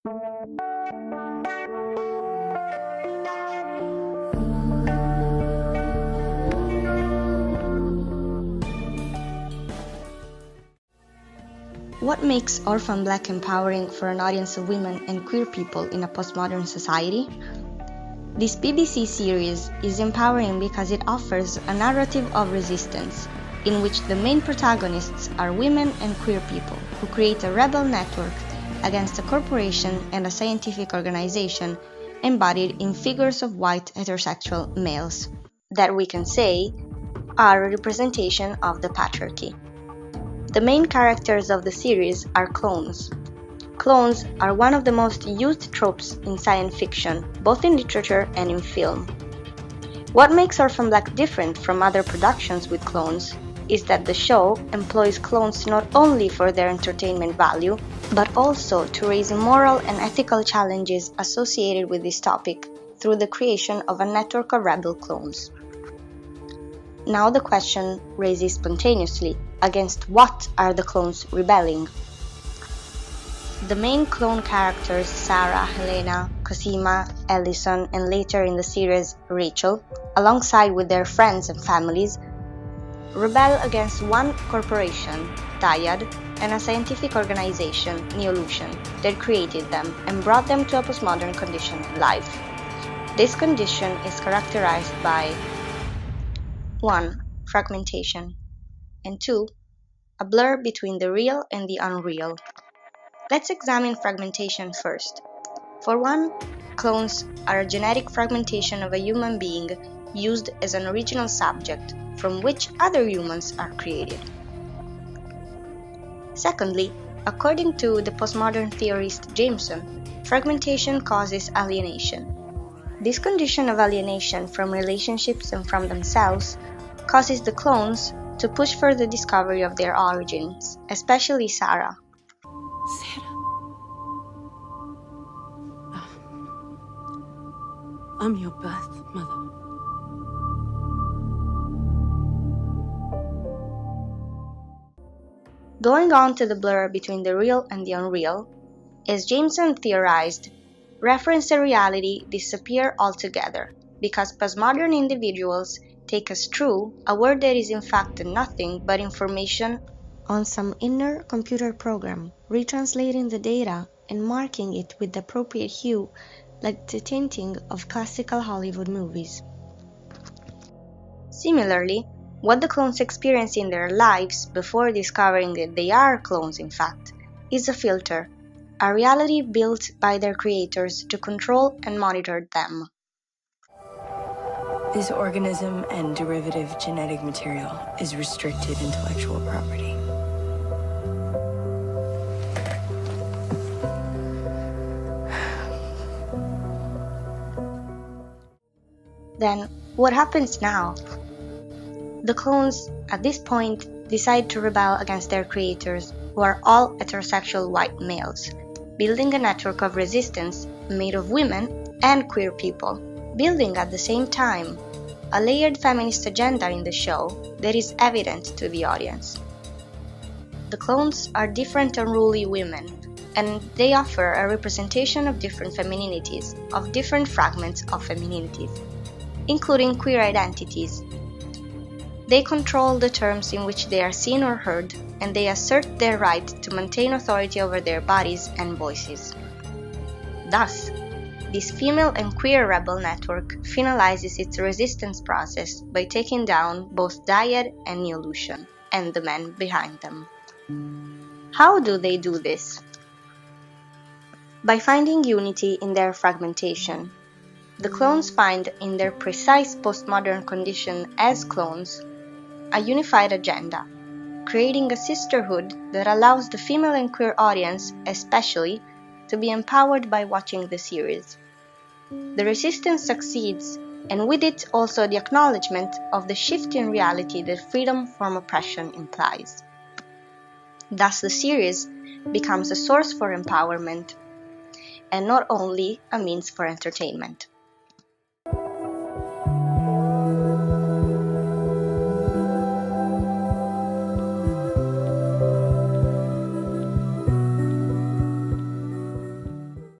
What makes Orphan Black empowering for an audience of women and queer people in a postmodern society? This BBC series is empowering because it offers a narrative of resistance, in which the main protagonists are women and queer people who create a rebel network against a corporation and a scientific organization embodied in figures of white heterosexual males, that we can say are a representation of the patriarchy. The main characters of the series are clones. Clones are one of the most used tropes in science fiction, both in literature and in film. What makes Orphan Black different from other productions with clones is that the show employs clones not only for their entertainment value, but also to raise moral and ethical challenges associated with this topic through the creation of a network of rebel clones. Now the question raises spontaneously, against what are the clones rebelling? The main clone characters Sarah, Helena, Cosima, Ellison, and later in the series Rachel, alongside with their friends and families, rebel against one corporation, Dyad, and a scientific organization, Neolution, that created them and brought them to a postmodern condition of life. This condition is characterized by 1. Fragmentation, and 2. A blur between the real and the unreal. Let's examine fragmentation first. For one, clones are a genetic fragmentation of a human being used as an original subject from which other humans are created. Secondly, according to the postmodern theorist Jameson, fragmentation causes alienation. This condition of alienation from relationships and from themselves causes the clones to push for the discovery of their origins, especially Sarah. Sarah. I'm your birth mother. Going on to the blur between the real and the unreal, as Jameson theorized, reference and reality disappear altogether because postmodern individuals take as true a word that is in fact nothing but information on some inner computer program, retranslating the data and marking it with the appropriate hue like the tinting of classical Hollywood movies. Similarly, what the clones experience in their lives before discovering that they are clones in fact is a filter, a reality built by their creators to control and monitor them. This organism and derivative genetic material is restricted intellectual property. Then, what happens now? The clones, at this point, decide to rebel against their creators, who are all heterosexual white males, building a network of resistance made of women and queer people, building at the same time a layered feminist agenda in the show that is evident to the audience. The clones are different unruly women, and they offer a representation of different femininities, of different fragments of femininities, including queer identities. They control the terms in which they are seen or heard, and they assert their right to maintain authority over their bodies and voices. Thus, this female and queer rebel network finalizes its resistance process by taking down both Dyad and Neolution, and the men behind them. How do they do this? By finding unity in their fragmentation. The clones find in their precise postmodern condition as clones a unified agenda, creating a sisterhood that allows the female and queer audience, especially, to be empowered by watching the series. The resistance succeeds, and with it also the acknowledgement of the shift in reality that freedom from oppression implies. Thus the series becomes a source for empowerment, and not only a means for entertainment.